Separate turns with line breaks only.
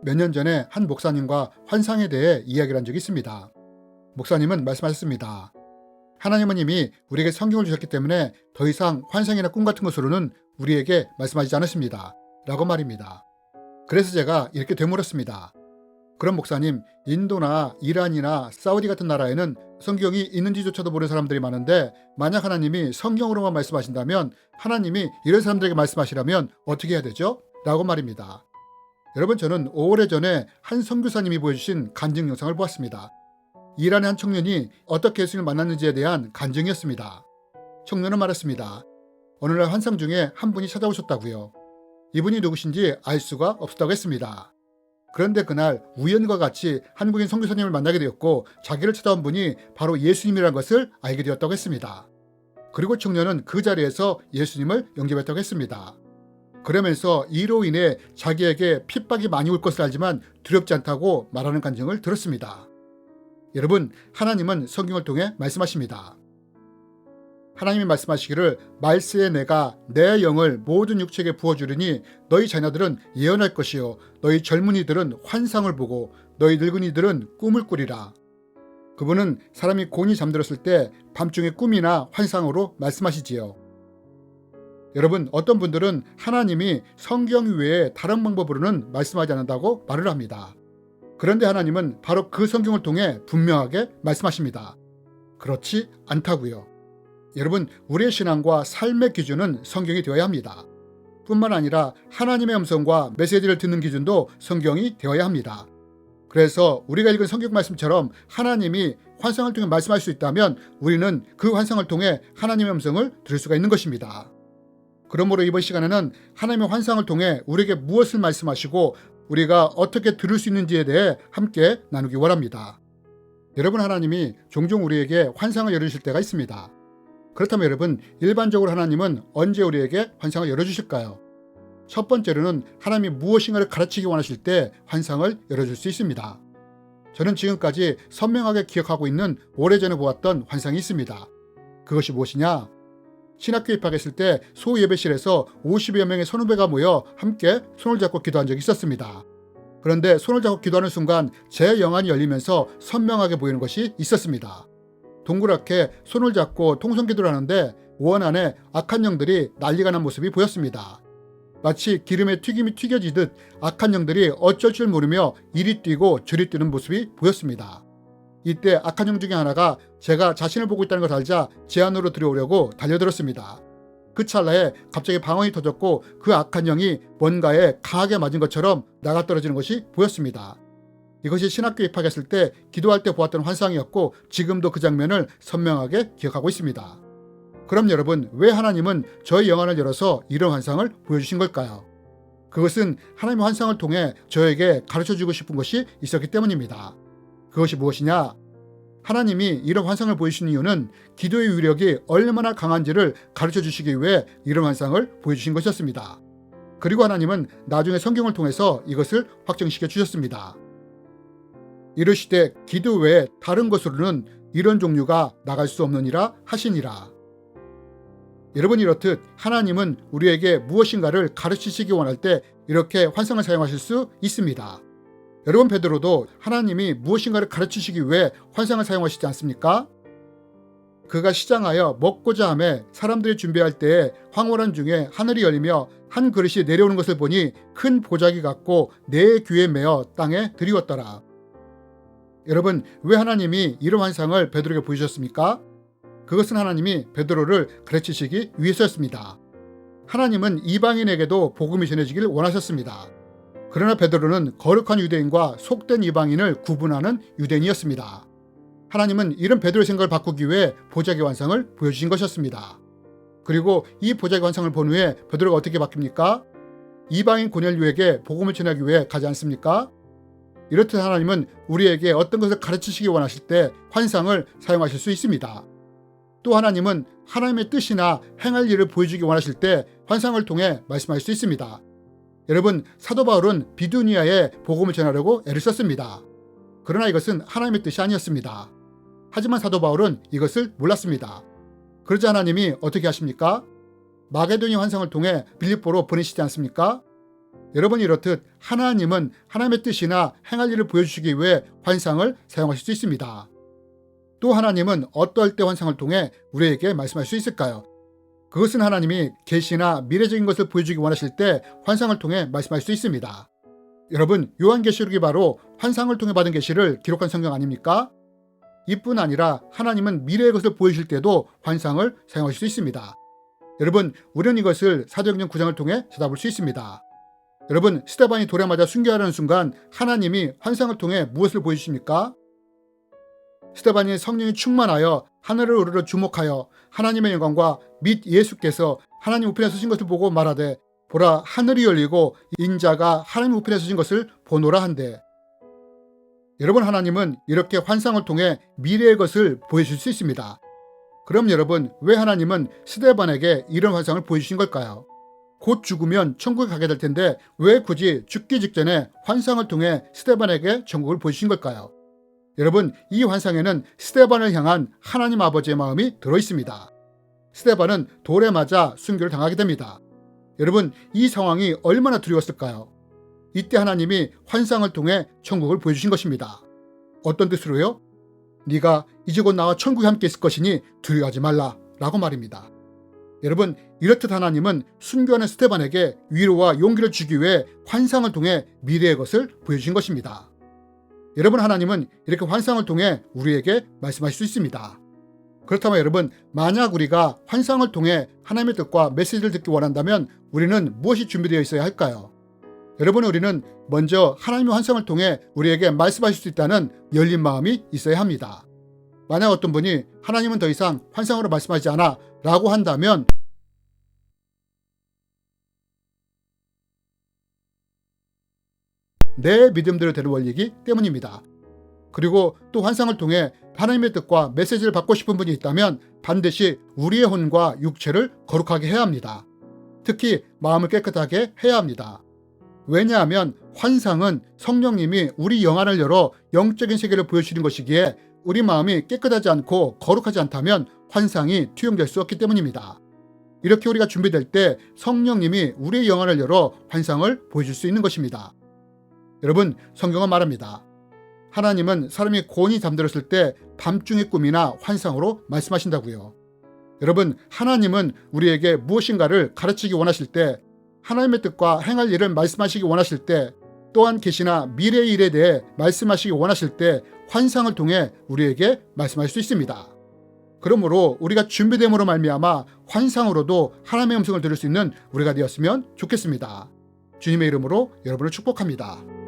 몇 년 전에 한 목사님과 환상에 대해 이야기를 한 적이 있습니다. 목사님은 말씀하셨습니다. 하나님은 이미 우리에게 성경을 주셨기 때문에 더 이상 환상이나 꿈 같은 것으로는 우리에게 말씀하시지 않으십니다. 라고 말입니다. 그래서 제가 이렇게 되물었습니다. 그럼 목사님, 인도나 이란이나 사우디 같은 나라에는 성경이 있는지조차도 모르는 사람들이 많은데 만약 하나님이 성경으로만 말씀하신다면 하나님이 이런 사람들에게 말씀하시라면 어떻게 해야 되죠? 라고 말입니다. 여러분, 저는 5월 전에 한 선교사님이 보여주신 간증 영상을 보았습니다. 이란의 한 청년이 어떻게 예수님을 만났는지에 대한 간증이었습니다. 청년은 말했습니다. 어느 날 환상 중에 한 분이 찾아오셨다고요. 이분이 누구신지 알 수가 없었다고 했습니다. 그런데 그날 우연과 같이 한국인 선교사님을 만나게 되었고 자기를 찾아온 분이 바로 예수님이라는 것을 알게 되었다고 했습니다. 그리고 청년은 그 자리에서 예수님을 영접했다고 했습니다. 그러면서 이로 인해 자기에게 핍박이 많이 올 것을 알지만 두렵지 않다고 말하는 간증을 들었습니다. 여러분, 하나님은 성경을 통해 말씀하십니다. 하나님이 말씀하시기를 말세에 내가 내 영을 모든 육체에게 부어주리니 너희 자녀들은 예언할 것이요 너희 젊은이들은 환상을 보고 너희 늙은이들은 꿈을 꾸리라. 그분은 사람이 곤히 잠들었을 때 밤중에 꿈이나 환상으로 말씀하시지요. 여러분, 어떤 분들은 하나님이 성경 외에 다른 방법으로는 말씀하지 않는다고 말을 합니다. 그런데 하나님은 바로 그 성경을 통해 분명하게 말씀하십니다. 그렇지 않다고요. 여러분, 우리의 신앙과 삶의 기준은 성경이 되어야 합니다. 뿐만 아니라 하나님의 음성과 메시지를 듣는 기준도 성경이 되어야 합니다. 그래서 우리가 읽은 성경 말씀처럼 하나님이 환상을 통해 말씀할 수 있다면 우리는 그 환상을 통해 하나님의 음성을 들을 수가 있는 것입니다. 그러므로 이번 시간에는 하나님의 환상을 통해 우리에게 무엇을 말씀하시고 우리가 어떻게 들을 수 있는지에 대해 함께 나누기 원합니다. 여러분, 하나님이 종종 우리에게 환상을 열어주실 때가 있습니다. 그렇다면 여러분, 일반적으로 하나님은 언제 우리에게 환상을 열어주실까요? 첫 번째로는 하나님이 무엇인가를 가르치기 원하실 때 환상을 열어줄 수 있습니다. 저는 지금까지 선명하게 기억하고 있는 오래전에 보았던 환상이 있습니다. 그것이 무엇이냐? 신학교에 입학했을 때 소예배실에서 50여 명의 선후배가 모여 함께 손을 잡고 기도한 적이 있었습니다. 그런데 손을 잡고 기도하는 순간 제 영안이 열리면서 선명하게 보이는 것이 있었습니다. 동그랗게 손을 잡고 통성기도를 하는데 원 안에 악한 영들이 난리가 난 모습이 보였습니다. 마치 기름에 튀김이 튀겨지듯 악한 영들이 어쩔 줄 모르며 이리 뛰고 저리 뛰는 모습이 보였습니다. 이때 악한 영 중에 하나가 제가 자신을 보고 있다는 걸 알자 제 안으로 들어오려고 달려들었습니다. 그 찰나에 갑자기 방언이 터졌고 그 악한 영이 뭔가에 강하게 맞은 것처럼 나가 떨어지는 것이 보였습니다. 이것이 신학교에 입학했을 때 기도할 때 보았던 환상이었고 지금도 그 장면을 선명하게 기억하고 있습니다. 그럼 여러분, 왜 하나님은 저의 영안을 열어서 이런 환상을 보여주신 걸까요? 그것은 하나님의 환상을 통해 저에게 가르쳐주고 싶은 것이 있었기 때문입니다. 그것이 무엇이냐? 하나님이 이런 환상을 보여주신 이유는 기도의 위력이 얼마나 강한지를 가르쳐주시기 위해 이런 환상을 보여주신 것이었습니다. 그리고 하나님은 나중에 성경을 통해서 이것을 확정시켜 주셨습니다. 이르시되 기도 외에 다른 것으로는 이런 종류가 나갈 수 없느니라 하시니라. 여러분, 이렇듯 하나님은 우리에게 무엇인가를 가르치시기 원할 때 이렇게 환상을 사용하실 수 있습니다. 여러분, 베드로도 하나님이 무엇인가를 가르치시기 위해 환상을 사용하시지 않습니까? 그가 시장하여 먹고자 하매 사람들이 준비할 때에 황홀한 중에 하늘이 열리며 한 그릇이 내려오는 것을 보니 큰 보자기 같고 네 귀에 매어 땅에 들이웠더라. 여러분, 왜 하나님이 이런 환상을 베드로에게 보여주셨습니까? 그것은 하나님이 베드로를 가르치시기 위해서였습니다. 하나님은 이방인에게도 복음이 전해지길 원하셨습니다. 그러나 베드로는 거룩한 유대인과 속된 이방인을 구분하는 유대인이었습니다. 하나님은 이런 베드로의 생각을 바꾸기 위해 보자기 환상을 보여주신 것이었습니다. 그리고 이 보자기 환상을 본 후에 베드로가 어떻게 바뀝니까? 이방인 고넬료에게 복음을 전하기 위해 가지 않습니까? 이렇듯 하나님은 우리에게 어떤 것을 가르치시기 원하실 때 환상을 사용하실 수 있습니다. 또 하나님은 하나님의 뜻이나 행할 일을 보여주기 원하실 때 환상을 통해 말씀하실 수 있습니다. 여러분, 사도 바울은 비두니아에 복음을 전하려고 애를 썼습니다. 그러나 이것은 하나님의 뜻이 아니었습니다. 하지만 사도 바울은 이것을 몰랐습니다. 그러자 하나님이 어떻게 하십니까? 마게도니 환상을 통해 빌립보로 보내시지 않습니까? 여러분이 이렇듯 하나님은 하나님의 뜻이나 행할 일을 보여주시기 위해 환상을 사용하실 수 있습니다. 또 하나님은 어떨 때 환상을 통해 우리에게 말씀할 수 있을까요? 그것은 하나님이 계시나 미래적인 것을 보여주기 원하실 때 환상을 통해 말씀할 수 있습니다. 여러분, 요한계시록이 바로 환상을 통해 받은 계시를 기록한 성경 아닙니까? 이뿐 아니라 하나님은 미래의 것을 보여주실 때도 환상을 사용하실 수 있습니다. 여러분, 우리는 이것을 사도행전 9장을 통해 찾아볼 수 있습니다. 여러분, 스데반이 돌에 맞아 순교하려는 순간 하나님이 환상을 통해 무엇을 보여주십니까? 스데반이 성령이 충만하여 하늘을 우러러 주목하여 하나님의 영광과 및 예수께서 하나님 우편에 서신 것을 보고 말하되 보라 하늘이 열리고 인자가 하나님 우편에 서신 것을 보노라 한대. 여러분, 하나님은 이렇게 환상을 통해 미래의 것을 보여줄 수 있습니다. 그럼 여러분, 왜 하나님은 스데반에게 이런 환상을 보여주신 걸까요? 곧 죽으면 천국에 가게 될 텐데 왜 굳이 죽기 직전에 환상을 통해 스데반에게 천국을 보여주신 걸까요? 여러분, 이 환상에는 스데반을 향한 하나님 아버지의 마음이 들어있습니다. 스데반은 돌에 맞아 순교를 당하게 됩니다. 여러분, 이 상황이 얼마나 두려웠을까요? 이때 하나님이 환상을 통해 천국을 보여주신 것입니다. 어떤 뜻으로요? 네가 이제 곧 나와 천국에 함께 있을 것이니 두려워하지 말라 라고 말입니다. 여러분, 이렇듯 하나님은 순교하는 스데반에게 위로와 용기를 주기 위해 환상을 통해 미래의 것을 보여주신 것입니다. 여러분, 하나님은 이렇게 환상을 통해 우리에게 말씀하실 수 있습니다. 그렇다면 여러분, 만약 우리가 환상을 통해 하나님의 뜻과 메시지를 듣기 원한다면 우리는 무엇이 준비되어 있어야 할까요? 여러분, 우리는 먼저 하나님의 환상을 통해 우리에게 말씀하실 수 있다는 열린 마음이 있어야 합니다. 만약 어떤 분이 하나님은 더 이상 환상으로 말씀하지 않아 라고 한다면 내 믿음대로 되는 원리이기 때문입니다. 그리고 또 환상을 통해 하나님의 뜻과 메시지를 받고 싶은 분이 있다면 반드시 우리의 혼과 육체를 거룩하게 해야 합니다. 특히 마음을 깨끗하게 해야 합니다. 왜냐하면 환상은 성령님이 우리 영안을 열어 영적인 세계를 보여주시는 것이기에 우리 마음이 깨끗하지 않고 거룩하지 않다면 환상이 투영될 수 없기 때문입니다. 이렇게 우리가 준비될 때 성령님이 우리의 영안을 열어 환상을 보여줄 수 있는 것입니다. 여러분, 성경은 말합니다. 하나님은 사람이 곤히 잠들었을 때 밤중의 꿈이나 환상으로 말씀하신다고요. 여러분, 하나님은 우리에게 무엇인가를 가르치기 원하실 때, 하나님의 뜻과 행할 일을 말씀하시기 원하실 때, 또한 계시나 미래의 일에 대해 말씀하시기 원하실 때 환상을 통해 우리에게 말씀할 수 있습니다. 그러므로 우리가 준비됨으로 말미암아 환상으로도 하나님의 음성을 들을 수 있는 우리가 되었으면 좋겠습니다. 주님의 이름으로 여러분을 축복합니다.